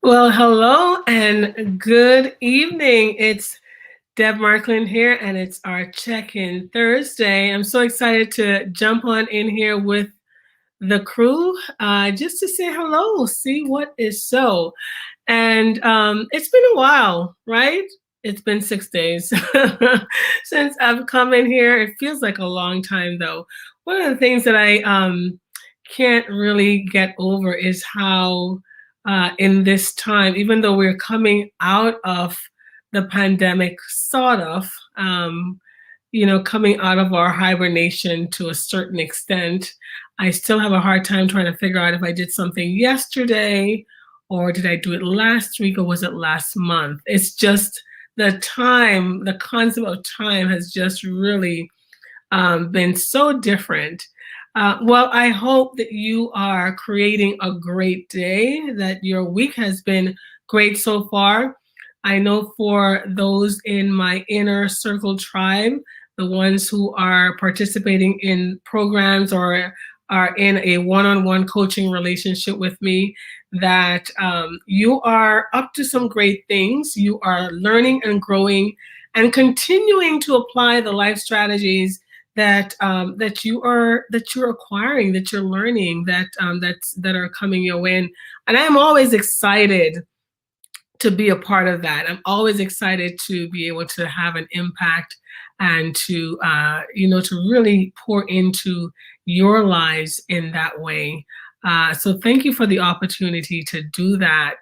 Well, hello and good evening. It's Deb Markland here, and it's our check-in Thursday. I'm so excited to jump on in here with the crew just to say hello, see what is so. And it's been a while, right? It's been 6 days since I've come in here. It feels like a long time, though. One of the things that I can't really get over is how, in this time, even though we're coming out of the pandemic, sort of, coming out of our hibernation to a certain extent, I still have a hard time trying to figure out if I did something yesterday or did I do it last week or was it last month? It's just the concept of time has just really been so different. Well, I hope that you are creating a great day, that your week has been great so far. I know for those in my inner circle tribe, the ones who are participating in programs or are in a one-on-one coaching relationship with me, that you are up to some great things. You are learning and growing and continuing to apply the life strategies that you're acquiring, that you're learning, that are coming your way. And I'm always excited to be a part of that. I'm always excited to be able to have an impact and to really pour into your lives in that way. So thank you for the opportunity to do that,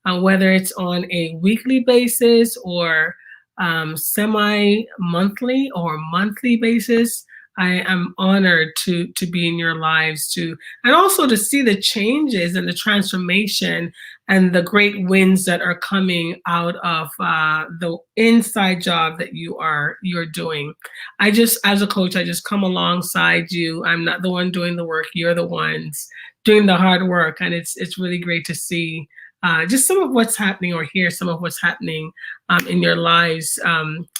whether it's on a weekly basis or semi-monthly or monthly basis. I am honored to be in your lives too, and also to see the changes and the transformation and the great wins that are coming out of the inside job that you're doing. I just, as a coach, I just come alongside you. I'm not the one doing the work. You're the ones doing the hard work, and it's really great to see just some of what's happening or hear some of what's happening in your lives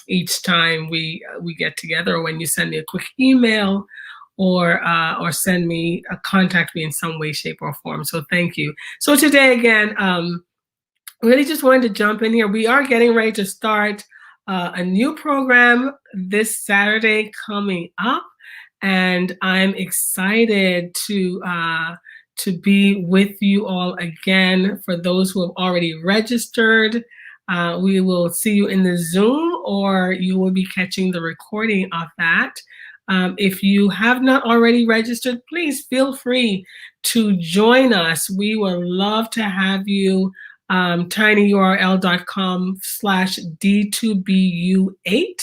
each time we get together, or when you send me a quick email or send me contact me in some way, shape, or form. So thank you. So today again, really just wanted to jump in here. We are getting ready to start a new program this Saturday coming up, and I'm excited to be with you all again. For those who have already registered, we will see you in the Zoom, or you will be catching the recording of that. If you have not already registered, please feel free to join us. We would love to have you. tinyurl.com/D2BU8,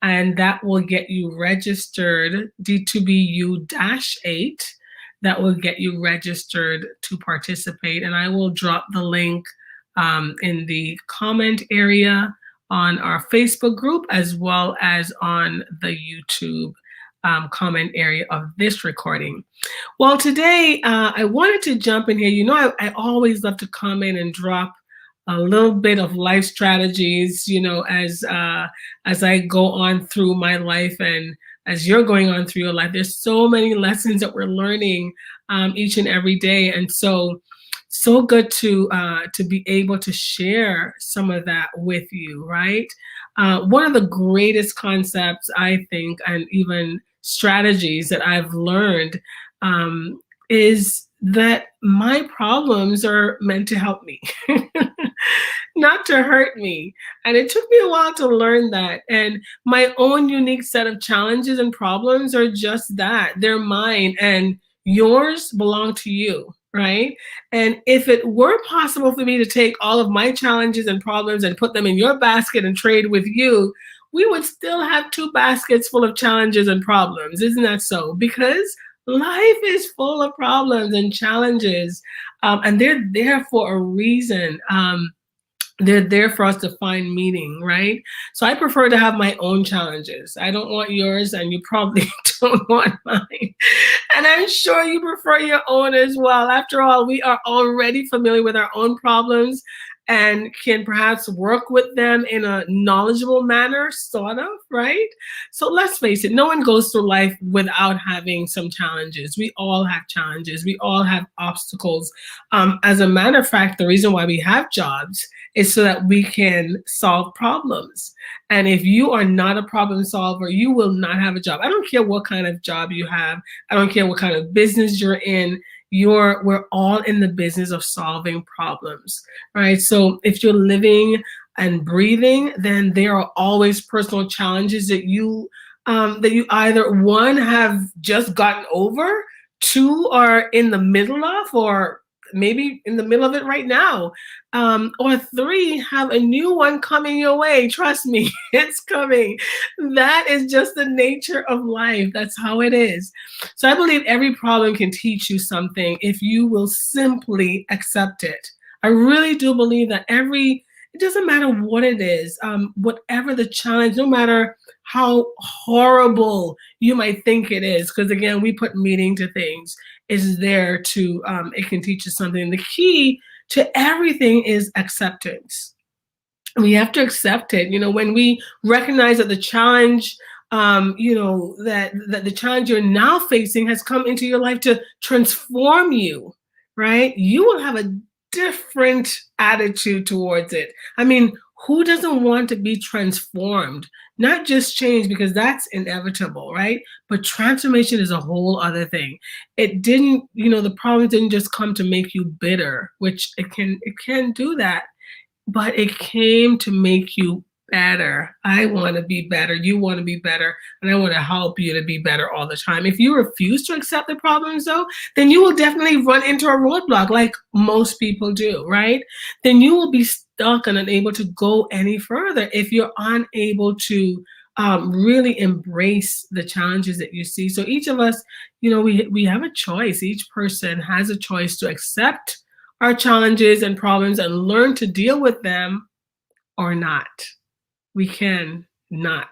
and that will get you registered, D2BU-8. That will get you registered to participate. And I will drop the link in the comment area on our Facebook group, as well as on the YouTube comment area of this recording. Well, today I wanted to jump in here. You know, I always love to come in and drop a little bit of life strategies, as I go on through my life, and as you're going on through your life. There's so many lessons that we're learning each and every day, and so good to be able to share some of that with you, right? One of the greatest concepts, I think, and even strategies that I've learned is that my problems are meant to help me, not to hurt me. And it took me a while to learn that. And my own unique set of challenges and problems are just that. They're mine, and yours belong to you, right? And if it were possible for me to take all of my challenges and problems and put them in your basket and trade with you, we would still have two baskets full of challenges and problems. Isn't that so? Because life is full of problems and challenges, and they're there for a reason. They're there for us to find meaning, right? So I prefer to have my own challenges. I don't want yours, and you probably don't want mine. And I'm sure you prefer your own as well. After all, we are already familiar with our own problems, and can perhaps work with them in a knowledgeable manner, sort of, right? So let's face it, no one goes through life without having some challenges. We all have challenges, we all have obstacles. As a matter of fact, the reason why we have jobs is so that we can solve problems. And if you are not a problem solver, you will not have a job. I don't care what kind of job you have, I don't care what kind of business you're in. We're all in the business of solving problems, right? So if you're living and breathing, then there are always personal challenges that you either one have just gotten over, two are in the middle of, or maybe in the middle of it right now, or three have a new one coming your way. Trust me, it's coming. That is just the nature of life. That's how it is. So I believe every problem can teach you something if you will simply accept it. I really do believe that it doesn't matter what it is, whatever the challenge, no matter how horrible you might think it is, because again, we put meaning to things, is there to, it can teach you something. The key to everything is acceptance. We have to accept it. When we recognize that the challenge, that the challenge you're now facing has come into your life to transform you, right? You will have a different attitude towards it. I mean, who doesn't want to be transformed? Not just change, because that's inevitable, right? But transformation is a whole other thing. The problem didn't just come to make you bitter, which it can do that, but it came to make you better. I want to be better. You want to be better. And I want to help you to be better all the time. If you refuse to accept the problems, though, then you will definitely run into a roadblock like most people do, right? Then you will be stuck and unable to go any further if you're unable to really embrace the challenges that you see. So each of us, we have a choice. Each person has a choice to accept our challenges and problems and learn to deal with them or not. We can not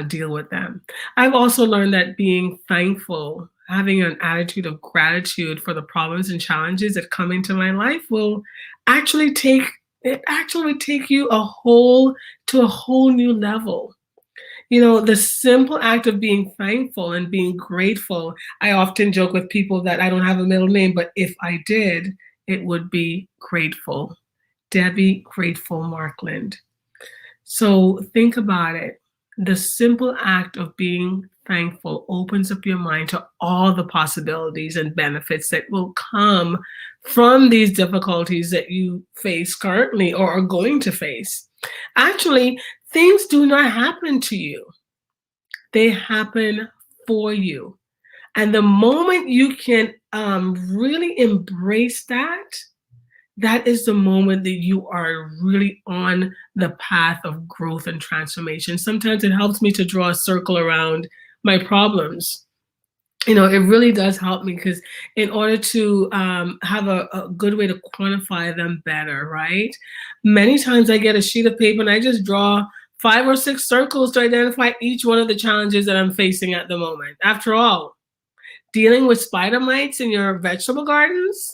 deal with them. I've also learned that being thankful, having an attitude of gratitude for the problems and challenges that come into my life will actually take you to a whole new level. The simple act of being thankful and being grateful. I often joke with people that I don't have a middle name, but if I did, it would be Grateful. Debbie Grateful Markland. So think about it. The simple act of being thankful opens up your mind to all the possibilities and benefits that will come from these difficulties that you face currently or are going to face. Actually, things do not happen to you. They happen for you. And the moment you can really embrace that is the moment that you are really on the path of growth and transformation. Sometimes it helps me to draw a circle around my problems. It really does help me, because in order to have a good way to quantify them better, right? Many times I get a sheet of paper and I just draw 5 or 6 circles to identify each one of the challenges that I'm facing at the moment. After all, dealing with spider mites in your vegetable gardens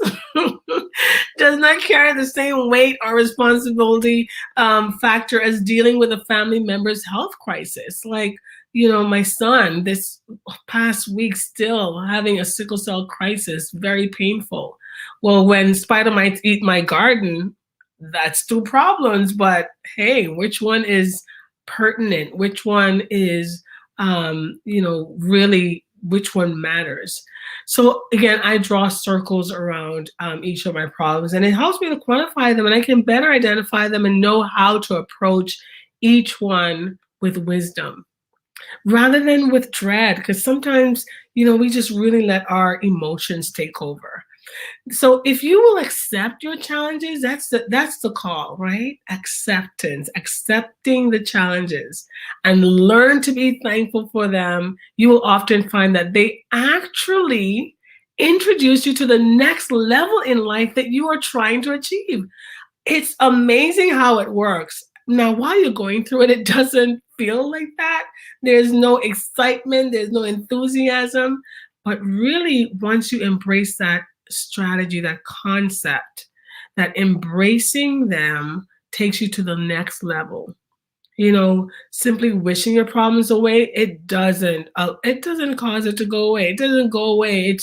does not carry the same weight or responsibility factor as dealing with a family member's health crisis. Like, my son this past week still having a sickle cell crisis, very painful. Well, when spider mites eat my garden, that's 2 problems, but hey, which one is pertinent? Which one is, really, which one matters? So again, I draw circles around each of my problems, and it helps me to quantify them, and I can better identify them and know how to approach each one with wisdom rather than with dread, because sometimes, we just really let our emotions take over. So if you will accept your challenges, that's the call, right? Acceptance, accepting the challenges and learn to be thankful for them. You will often find that they actually introduce you to the next level in life that you are trying to achieve. It's amazing how it works. Now, while you're going through it, it doesn't feel like that. There's no excitement, there's no enthusiasm. But really, once you embrace that strategy, that concept, that embracing them takes you to the next level. You know, simply wishing your problems away, it doesn't cause it to go away. It doesn't go away.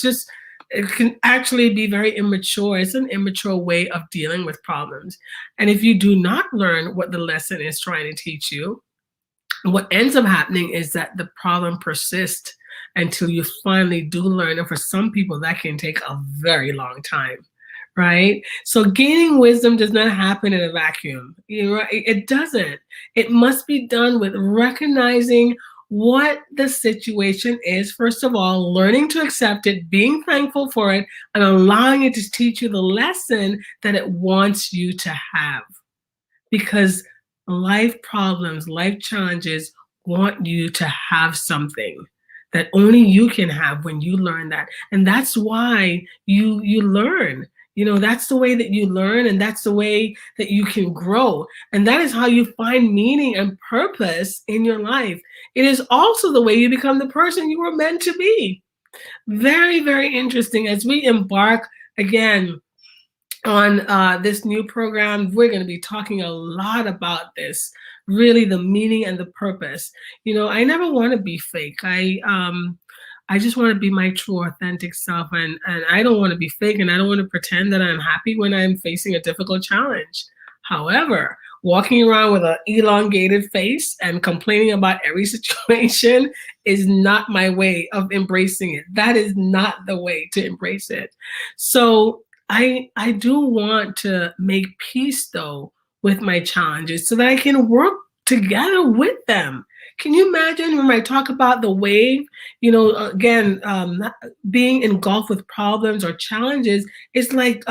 It can actually be very immature. It's an immature way of dealing with problems. And if you do not learn what the lesson is trying to teach you, what ends up happening is that the problem persists until you finally do learn. And for some people, that can take a very long time, right? So gaining wisdom does not happen in a vacuum. You know, it doesn't. It must be done with recognizing what the situation is, first of all, learning to accept it, being thankful for it, and allowing it to teach you the lesson that it wants you to have. Because life problems, life challenges want you to have something that only you can have when you learn that. And that's why you learn. You know, that's the way that you learn, and that's the way that you can grow. And that is how you find meaning and purpose in your life. It is also the way you become the person you were meant to be. Very, very interesting. As we embark again on this new program, we're going to be talking a lot about this, really the meaning and the purpose. You know, I never want to be fake. I just want to be my true authentic self, and I don't want to be fake, and I don't want to pretend that I'm happy when I'm facing a difficult challenge. However, walking around with an elongated face and complaining about every situation is not my way of embracing it. That is not the way to embrace it. So I do want to make peace though with my challenges so that I can work together with them. Can you imagine when I talk about the wave, you know, again, being engulfed with problems or challenges, it's like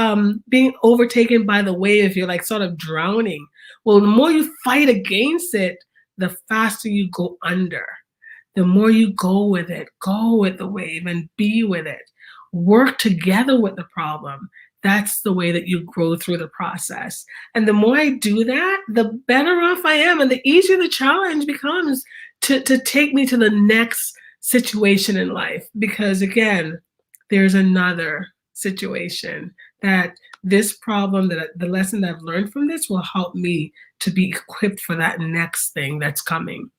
being overtaken by the wave. You're like sort of drowning. Well, the more you fight against it, the faster you go under. The more you go with the wave and be with it. Work together with the problem. That's the way that you grow through the process. And the more I do that, the better off I am, and the easier the challenge becomes to take me to the next situation in life. Because again, there's another situation that this problem, that the lesson that I've learned from this will help me to be equipped for that next thing that's coming.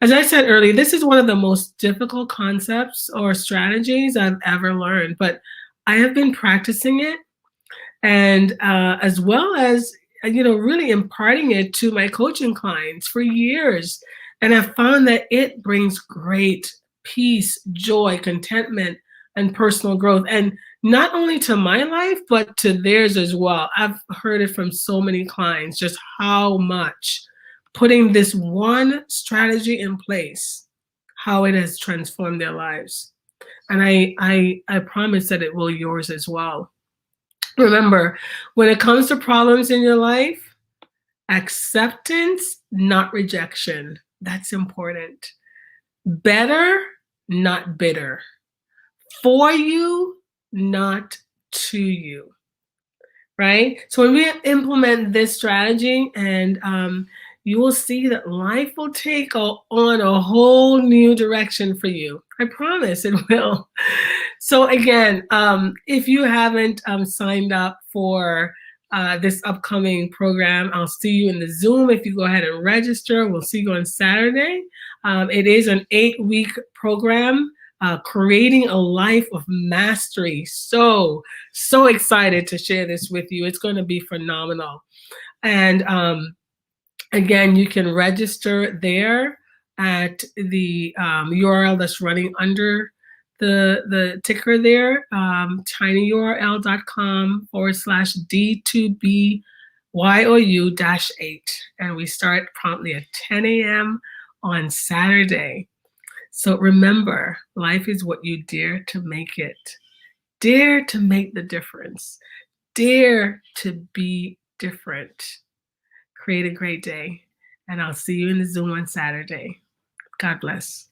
As I said earlier, this is one of the most difficult concepts or strategies I've ever learned, but I have been practicing it, and as well as you know, really imparting it to my coaching clients for years. And I've found that it brings great peace, joy, contentment, and personal growth. And not only to my life, but to theirs as well. I've heard it from so many clients just how much putting this one strategy in place, how it has transformed their lives. And I promise that it will yours as well. Remember, when it comes to problems in your life, acceptance, not rejection. That's important. Better, not bitter. For you, not to you. Right? So when we implement this strategy, and you will see that life will take on a whole new direction for you. I promise it will. So again, if you haven't signed up for this upcoming program, I'll see you in the Zoom. If you go ahead and register, we'll see you on Saturday. It is an 8-week program, creating a life of mastery. So excited to share this with you. It's going to be phenomenal. And again, you can register there at the URL that's running under the ticker there, tinyurl.com/D2BYOU-8. And we start promptly at 10 a.m. on Saturday. So remember, life is what you dare to make it. Dare to make the difference. Dare to be different. Create a great day. And I'll see you in the Zoom on Saturday. God bless.